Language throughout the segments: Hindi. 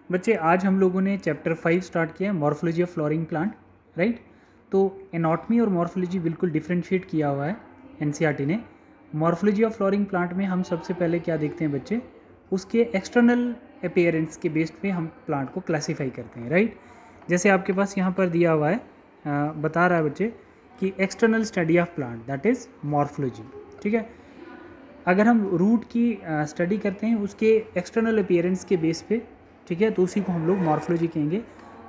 बच्चे आज हम लोगों ने चैप्टर 5 स्टार्ट किया है, morphology of flowering plant, right. तो एनाटॉमी और मॉर्फोलॉजी बिल्कुल डिफरेंशिएट किया हुआ है एनसीईआरटी ने। मॉर्फोलॉजी ऑफ फ्लोरिंग प्लांट में हम सबसे पहले क्या देखते हैं बच्चे, उसके एक्सटर्नल अपीयरेंस के बेस्ड पे हम प्लांट को क्लासीफाई करते हैं, राइट। जैसे आपके पास यहाँ पर दिया हुआ है, बता रहा है बच्चे कि external study of plant that is morphology, ठीक है। अगर हम रूट की स्टडी करते हैं उसके एक्सटर्नल अपीयरेंस के बेस पे, ठीक है, तो उसी को हम लोग मॉर्फोलॉजी कहेंगे।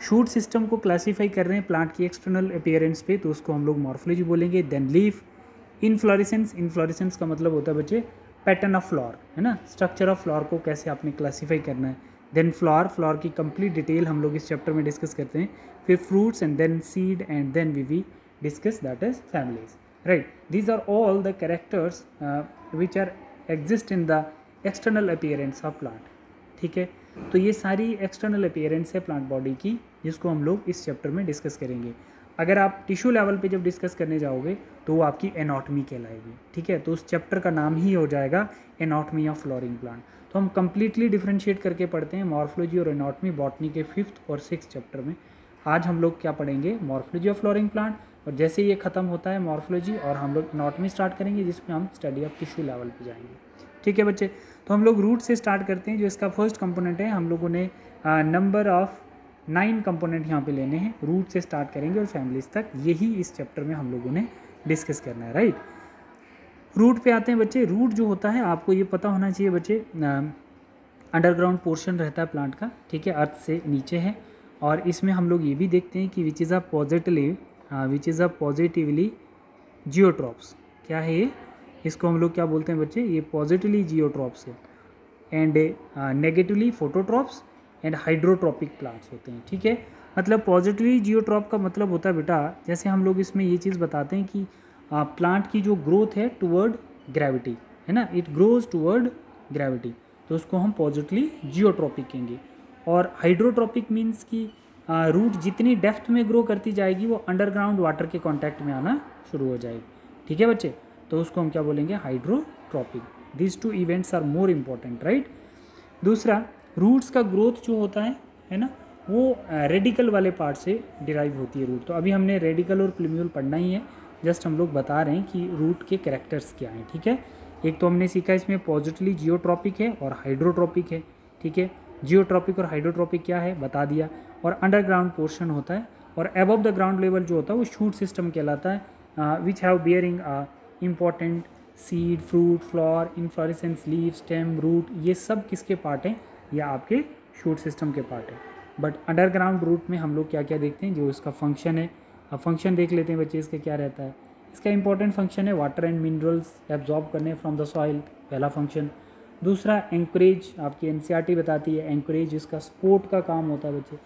शूट सिस्टम को क्लासीफाई कर रहे हैं प्लांट की एक्सटर्नल अपीयरेंस पे, तो उसको हम लोग मॉर्फोलॉजी बोलेंगे। देन लीफ, इनफ्लोरेसेंस, इनफ्लोरेसेंस का मतलब होता है बच्चे पैटर्न ऑफ फ्लावर, है ना, स्ट्रक्चर ऑफ फ्लावर को कैसे आपने क्लासीफाई करना है। देन फ्लावर, फ्लावर की कंप्लीट डिटेल हम लोग इस चैप्टर में डिस्कस करते हैं। फिर fruits and then seed and then we discuss that is families, right. These are all the characters which are exist in the external appearance of plant, ठीक है। तो ये सारी एक्सटर्नल अपीयरेंस है प्लांट बॉडी की, जिसको हम लोग इस चैप्टर में डिस्कस करेंगे। अगर आप टिश्यू लेवल पे जब डिस्कस करने जाओगे तो वो आपकी एनाटॉमी कहलाएगी, ठीक है। तो उस चैप्टर का नाम ही हो जाएगा एनाटॉमी ऑफ फ्लोरिंग प्लांट। तो हम कंप्लीटली डिफरेंशिएट करके पढ़ते हैं मॉर्फोलॉजी और एनाटॉमी बॉटनी के 5th और 6th चैप्टर में। आज हम लोग क्या पढ़ेंगे, मॉर्फोलॉजी ऑफ फ्लोरिंग प्लांट, और जैसे ये खत्म होता है मॉर्फोलॉजी और हम लोग एनाटॉमी स्टार्ट करेंगे, जिसमें हम स्टडी ऑफ टिश्यू लेवल पे जाएंगे, ठीक है बच्चे। तो हम लोग रूट से स्टार्ट करते हैं, जो इसका फर्स्ट कंपोनेंट है। हम लोगों ने नंबर ऑफ 9 कंपोनेंट यहाँ पे लेने हैं, रूट से स्टार्ट करेंगे और फैमिलीज तक, यही इस चैप्टर में हम लोगों ने डिस्कस करना है, राइट। रूट पे आते हैं बच्चे। रूट जो होता है आपको ये पता होना चाहिए बच्चे, अंडरग्राउंड पोर्शन रहता है प्लांट का, ठीक है, अर्थ से नीचे है। और इसमें हम लोग ये भी देखते हैं कि विच इज़ अ पॉजिटिवली जियोट्रॉप्स, क्या है ये, इसको हम लोग क्या बोलते हैं बच्चे, ये पॉजिटिवली जियोट्रॉप्स है। And negatively फोटोट्रॉप्स and hydrotropic plants होते हैं, ठीक है। मतलब पॉजिटिवली जियोट्रॉप का मतलब होता है बेटा, जैसे हम लोग इसमें ये चीज़ बताते हैं कि प्लांट की जो ग्रोथ है टुवर्ड ग्रेविटी, है ना, इट ग्रोज टुवर्ड ग्रेविटी, तो उसको हम पॉजिटिवली जियोट्रॉपिक कहेंगे। और हाइड्रोट्रॉपिक मीन्स कि रूट जितनी डेप्थ में ग्रो करती जाएगी वो अंडरग्राउंड वाटर के कॉन्टैक्ट में आना शुरू हो जाएगी, ठीक है बच्चे। तो उसको हम क्या बोलेंगे, hydrotropic. This 2 events are more important, right. दूसरा, रूट्स का ग्रोथ जो होता है ना, वो रेडिकल वाले पार्ट से डिराइव होती है रूट। तो अभी हमने रेडिकल और प्लूम्यूल पढ़ना ही है, जस्ट हम लोग बता रहे हैं कि रूट के कैरेक्टर्स क्या हैं, ठीक है। एक तो हमने सीखा इसमें पॉजिटिवली जियोट्रॉपिक है और हाइड्रोट्रॉपिक है, ठीक है। जियोट्रॉपिक और हाइड्रोट्रॉपिक क्या है बता दिया। और अंडरग्राउंड पोर्शन होता है, और अबव द ग्राउंड लेवल जो होता है वो शूट सिस्टम कहलाता है, which have bearing important seed, fruit, flower, inflorescence, leaf, stem, root, ये सब किसके पार्ट हैं, या आपके शूट सिस्टम के पार्ट है। बट अंडरग्राउंड रूट में हम लोग क्या क्या देखते हैं, जो इसका फंक्शन है। अब फंक्शन देख लेते हैं बच्चे, इसका क्या रहता है। इसका इंपॉर्टेंट फंक्शन है वाटर एंड मिनरल्स एब्जॉर्ब करने फ्रॉम द सॉइल, पहला फंक्शन। दूसरा, एंकरेज, आपकी एनसीईआरटी बताती है एंकरेज, इसका सपोर्ट का काम होता है बच्चे।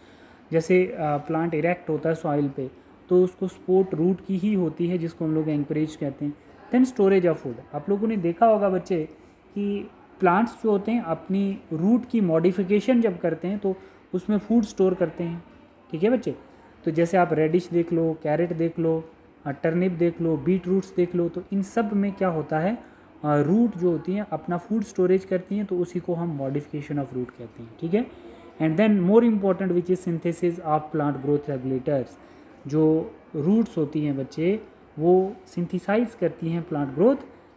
जैसे प्लांट इरेक्ट होता है सॉइल पे, तो उसको सपोर्ट रूट की ही होती है, जिसको हम लोग एंकरेज कहते हैं। देन स्टोरेज ऑफ फूड, आप लोगों ने देखा होगा बच्चे कि प्लांट्स जो होते हैं अपनी रूट की मॉडिफिकेशन जब करते हैं तो उसमें फूड स्टोर करते हैं, ठीक है बच्चे। तो जैसे आप रेडिश देख लो, कैरेट देख लो, टर्निप देख लो, बीट रूट्स देख लो, तो इन सब में क्या होता है, रूट जो होती हैं अपना फूड स्टोरेज करती हैं, तो उसी को हम मॉडिफिकेशन ऑफ रूट कहते हैं, ठीक है। And then more important which is synthesis of plant growth regulators, जो रूट्स होती हैं बच्चे वो सिंथेसाइज करती हैं प्लांट ग्रोथ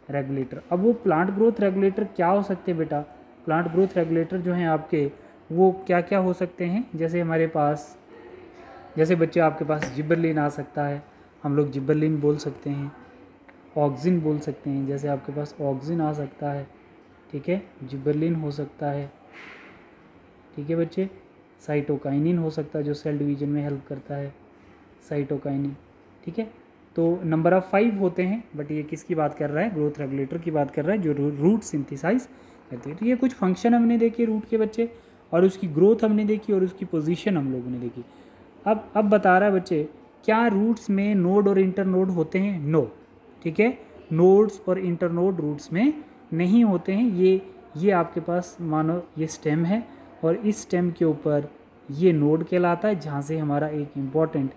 रेगुलेटर। अब वो प्लांट ग्रोथ रेगुलेटर क्या हो सकते हैं बेटा, प्लांट ग्रोथ रेगुलेटर जो हैं आपके वो क्या क्या हो सकते हैं। जैसे हमारे पास, जैसे बच्चे आपके पास जिबरलिन आ सकता है, हम लोग जिबरलिन बोल सकते हैं। ऑक्सिन बोल सकते हैं, जैसे आपके पास ऑक्सिन आ सकता है, ठीक है, जिबरलिन हो सकता है, ठीक है बच्चे। साइटोकाइनिन हो सकता है जो सेल डिवीजन में हेल्प करता है, साइटोकाइनिन, ठीक है। तो नंबर ऑफ 5 होते हैं, बट ये किसकी बात कर रहा है, ग्रोथ रेगुलेटर की बात कर रहा है, जो रूट सिंथेसाइज करती है। तो ये कुछ फंक्शन हमने देखे रूट के बच्चे, और उसकी ग्रोथ हमने देखी, और उसकी पोजीशन हम लोगों ने देखी। अब बता रहा है बच्चे, क्या रूट्स में नोड और इंटरनोड होते हैं, नो, ठीक है। नोड्स और इंटरनोड रूट्स में नहीं होते हैं। ये आपके पास मानो ये स्टेम है, और इस स्टेम के ऊपर ये नोड कहलाता है, जहाँ से हमारा एक इम्पॉर्टेंट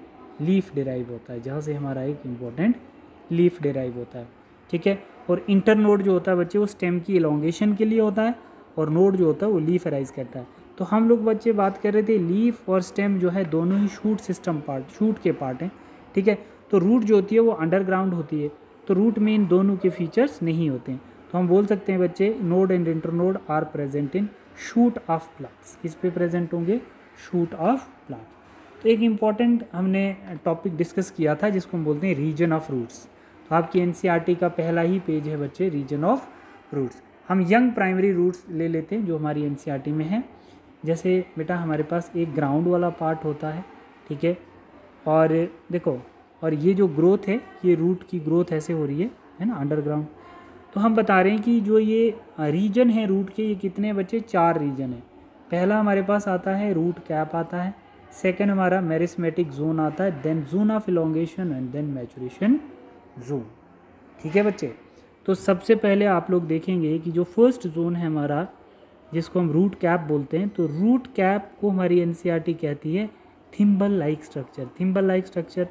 लीफ डिराइव होता है, ठीक है। और इंटरनोड जो होता है बच्चे वो स्टेम की इलोंगेशन के लिए होता है, और नोड जो होता है वो लीफ अराइज करता है। तो हम लोग बच्चे बात कर रहे थे लीफ और स्टेम जो है दोनों ही शूट सिस्टम पार्ट, शूट के पार्ट हैं, ठीक है। तो रूट जो होती है वो अंडरग्राउंड होती है, तो रूट में इन दोनों के फीचर्स नहीं होते हैं। तो हम बोल सकते हैं बच्चे node and internode are present in shoot of plants. किस पे प्रेजेंट होंगे? Shoot of plant. तो एक इम्पॉर्टेंट हमने टॉपिक डिस्कस किया था जिसको हम बोलते हैं रीजन ऑफ रूट्स। तो आपकी एनसीईआरटी का पहला ही पेज है बच्चे, रीजन ऑफ रूट्स। हम यंग प्राइमरी रूट्स ले लेते हैं जो हमारी एनसीईआरटी में है। जैसे बेटा हमारे पास एक ग्राउंड वाला पार्ट होता है, ठीक है, और देखो, और ये जो ग्रोथ है, ये रूट की ग्रोथ ऐसे हो रही है ना, अंडरग्राउंड। तो हम बता रहे हैं कि जो ये रीजन है रूट के, ये कितने बच्चे? 4 रीजन है। पहला हमारे पास आता है रूट कैप आता है, सेकंड हमारा मेरिस्मेटिक जोन आता है, then zone of elongation and then maturation zone, ठीक है बच्चे। तो सबसे पहले आप लोग देखेंगे कि जो फर्स्ट जोन है हमारा, जिसको हम रूट कैप बोलते हैं, तो रूट कैप को हमारी एनसीईआरटी कहती है thimble like structure. Thimble like structure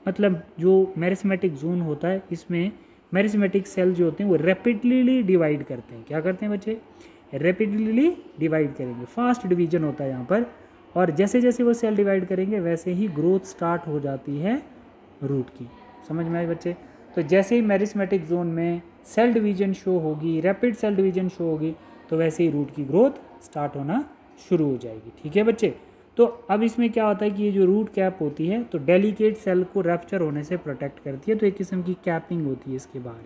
मतलब जो मेरिस्मेटिक जोन होता है, इसमें मेरिस्मेटिक सेल जो होते हैं वो रैपिडली डिवाइड करते हैं। क्या करते हैं बच्चे? रैपिडली डिवाइड करेंगे, फास्ट डिवीजन होता है यहाँ पर, और जैसे जैसे वो सेल डिवाइड करेंगे वैसे ही ग्रोथ स्टार्ट हो जाती है रूट की। समझ में आए बच्चे? तो जैसे ही मेरिस्मेटिक जोन में सेल डिवीजन शो होगी, रैपिड सेल डिवीजन शो होगी, तो वैसे ही रूट की ग्रोथ स्टार्ट होना शुरू हो जाएगी, ठीक है बच्चे। तो अब इसमें क्या होता है कि ये जो रूट कैप होती है तो डेलिकेट सेल को रैप्चर होने से प्रोटेक्ट करती है, तो एक किस्म की कैपिंग होती है इसके बाहर,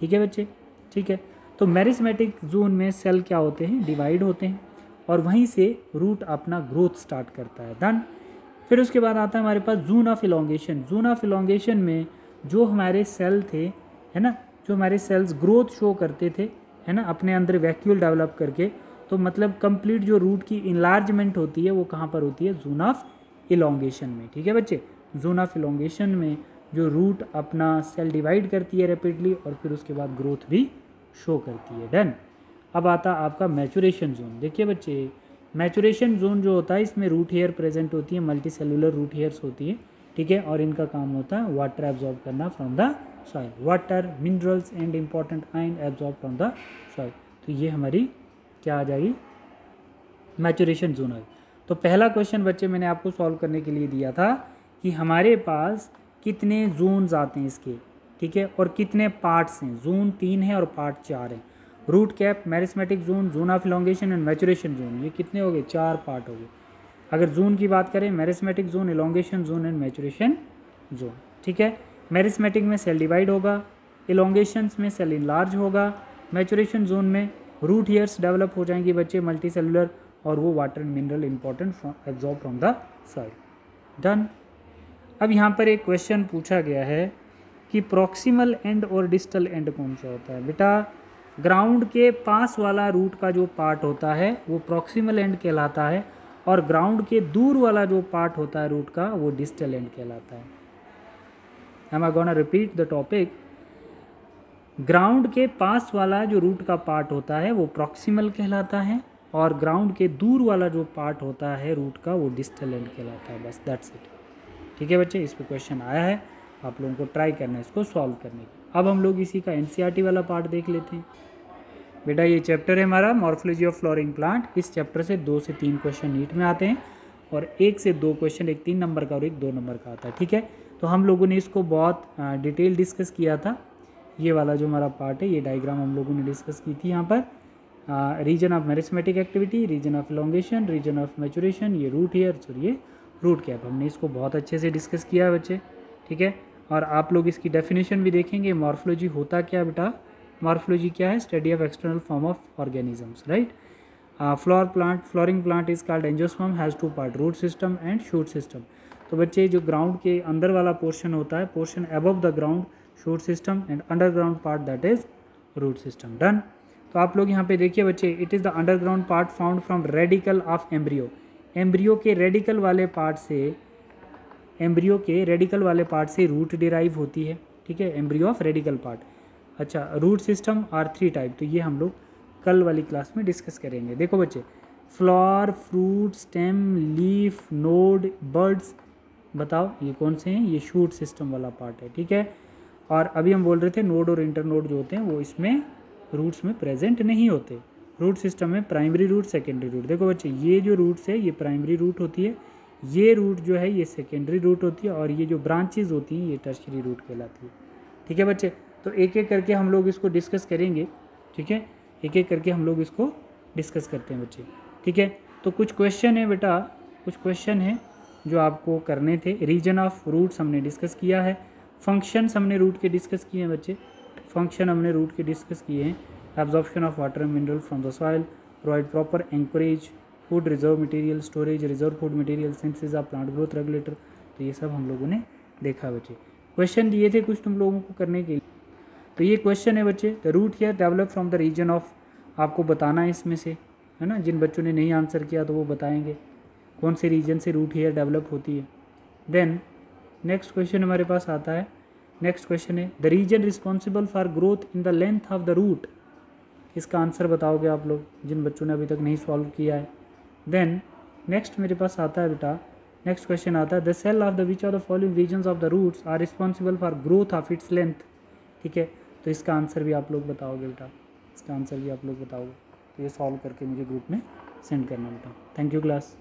ठीक है बच्चे, ठीक है। तो मेरिस्मेटिक जोन में सेल क्या होते हैं? डिवाइड होते हैं, और वहीं से रूट अपना ग्रोथ स्टार्ट करता है। डन। फिर उसके बाद आता है हमारे पास zone of elongation. Zone of elongation में जो हमारे सेल थे, है ना, जो हमारे सेल्स ग्रोथ शो करते थे, है ना, अपने अंदर वैक्यूल डेवलप करके, तो मतलब कंप्लीट जो रूट की इनलार्जमेंट होती है वो कहाँ पर होती है? जोन ऑफ इलोंगेशन में, ठीक है बच्चे। जोन ऑफ इलोंगेशन में जो रूट अपना सेल डिवाइड करती है रैपिडली, और फिर उसके बाद ग्रोथ भी शो करती है। डन। अब आता आपका मैचुरेशन जोन। देखिए बच्चे, मैचुरेशन जोन जो होता है इसमें रूट हेयर प्रेजेंट होती है, मल्टी सेलुलर रूट हेयर्स होती है, ठीक है, और इनका काम होता है वाटर एब्जॉर्ब करना from the soil, water, minerals and important ion absorb from the soil. तो ये हमारी क्या आ जाएगी? मैचुरेशन जोन आ गई। तो पहला क्वेश्चन बच्चे मैंने आपको सॉल्व करने के लिए दिया था कि हमारे पास कितने जोन्स आते हैं इसके, ठीक है, और कितने पार्ट्स हैं। जोन 3 है और पार्ट 4 है। Root cap, meristematic zone, zone of elongation and maturation zone, ये कितने हो गए? 4 पार्ट हो गए। अगर जोन की बात करें, meristematic zone, elongation zone and maturation zone, ठीक है। मेरिस्मेटिक में सेल डिवाइड होगा, इलोंगेशन में सेल इनलार्ज होगा, मैचुरेशन जोन में रूट हेयर्स डेवलप हो जाएंगी बच्चे, मल्टी सेलुलर, और वो water and mineral important absorb from the soil. Done. अब यहाँ पर एक क्वेश्चन पूछा गया है कि प्रॉक्सिमल एंड और डिस्टल एंड कौन सा होता है। बेटा ग्राउंड के पास वाला रूट का जो पार्ट होता है वो प्रॉक्सिमल एंड कहलाता है, और ग्राउंड के दूर वाला जो पार्ट होता है रूट का वो डिस्टल एंड कहलाता है। Am I gonna repeat the topic? Ground के पास वाला जो रूट का पार्ट होता है वो प्रॉक्सिमल कहलाता है, और ग्राउंड के दूर वाला जो पार्ट होता है रूट का वो डिस्टल एंड कहलाता है। बस दैट्स इट, ठीक है बच्चे। इस पे क्वेश्चन आया है, आप लोगों को ट्राई करना है इसको सॉल्व करने की। अब हम लोग इसी का एनसीईआरटी वाला पार्ट देख लेते हैं। बेटा ये चैप्टर है हमारा मॉर्फोलॉजी ऑफ फ्लोरिंग प्लांट। इस चैप्टर से 2 से 3 क्वेश्चन नीट में आते हैं, और 1 से 2 क्वेश्चन, एक 3 नंबर का और एक 2 नंबर का आता है, ठीक है। तो हम लोगों ने इसको बहुत डिटेल डिस्कस किया था। ये वाला जो हमारा पार्ट है, ये डायग्राम हम लोगों ने डिस्कस की थी यहाँ पर। Region of meristematic activity, region of elongation, region of maturation, ये रूट हेयर्स और ये रूट कैप, हमने इसको बहुत अच्छे से डिस्कस किया है बच्चे, ठीक है। और आप लोग इसकी डेफिनेशन भी देखेंगे। मॉर्फोलॉजी होता क्या है बेटा? मॉर्फोलॉजी क्या है? Study of external form of organisms, right. Flowering plant is called angiosperm, has 2 part, root system and shoot system. तो बच्चे जो ग्राउंड के अंदर वाला पोर्शन होता है, portion above the ground shoot system, and underground part that is root system. Done. तो आप लोग यहाँ पे देखिए बच्चे, it is the underground part found from radical of embryo. Embryo के रेडिकल वाले पार्ट से रूट डिराइव होती है, ठीक है, एम्ब्रियो ऑफ रेडिकल पार्ट। अच्छा, रूट सिस्टम आर 3 टाइप, तो ये हम लोग कल वाली क्लास में डिस्कस करेंगे। देखो बच्चे, flower, fruit, stem, leaf, node, birds, बताओ ये कौन से हैं? ये शूट सिस्टम वाला पार्ट है, ठीक है। और अभी हम बोल रहे थे नोड और इंटरनोड जो होते हैं वो इसमें रूट्स में प्रेजेंट नहीं होते, रूट सिस्टम में प्राइमरी रूट सेकेंडरी रूट। देखो बच्चे ये जो रूट्स है ये प्राइमरी रूट होती है, ये रूट जो है ये सेकेंडरी रूट होती है, और ये जो ब्रांचेज होती हैं ये टर्शियरी रूट कहलाती है। ठीक है बच्चे, तो एक एक करके हम लोग इसको डिस्कस करेंगे। ठीक है, एक एक करके हम लोग इसको डिस्कस करते हैं बच्चे। ठीक है, तो कुछ क्वेश्चन है बेटा, कुछ क्वेश्चन है जो आपको करने थे। रीजन ऑफ रूट्स हमने डिस्कस किया है, फंक्शंस हमने रूट के डिस्कस किए हैं बच्चे, फंक्शन हमने रूट के डिस्कस किए हैं। Absorption of water mineral from the soil, provide proper anchorage, food reserve material, storage reserve food material, synthesis of plant growth regulator, तो ये सब हम लोगों ने देखा बच्चे। क्वेश्चन दिए थे कुछ तुम लोगों को करने के लिए, तो ये क्वेश्चन है बच्चे, the root here develop from the region of, आपको बताना है इसमें से, है ना। जिन बच्चों ने नहीं आंसर किया तो वो बताएंगे कौन से रीजन से रूट हेयर डेवलप होती है। देन नेक्स्ट क्वेश्चन हमारे पास आता है, नेक्स्ट क्वेश्चन है the region responsible for growth in the length of the root. इसका आंसर बताओगे आप लोग जिन बच्चों ने अभी तक नहीं सॉल्व किया है। देन नेक्स्ट मेरे पास आता है बेटा, नेक्स्ट क्वेश्चन आता है the cell of the which of the following regions of the roots are responsible for growth of its length. ठीक है, तो इसका आंसर भी आप लोग बताओगे बेटा, इसका आंसर भी आप लोग बताओगे। तो ये सॉल्व करके मुझे ग्रुप में सेंड करना बेटा। Thank you class.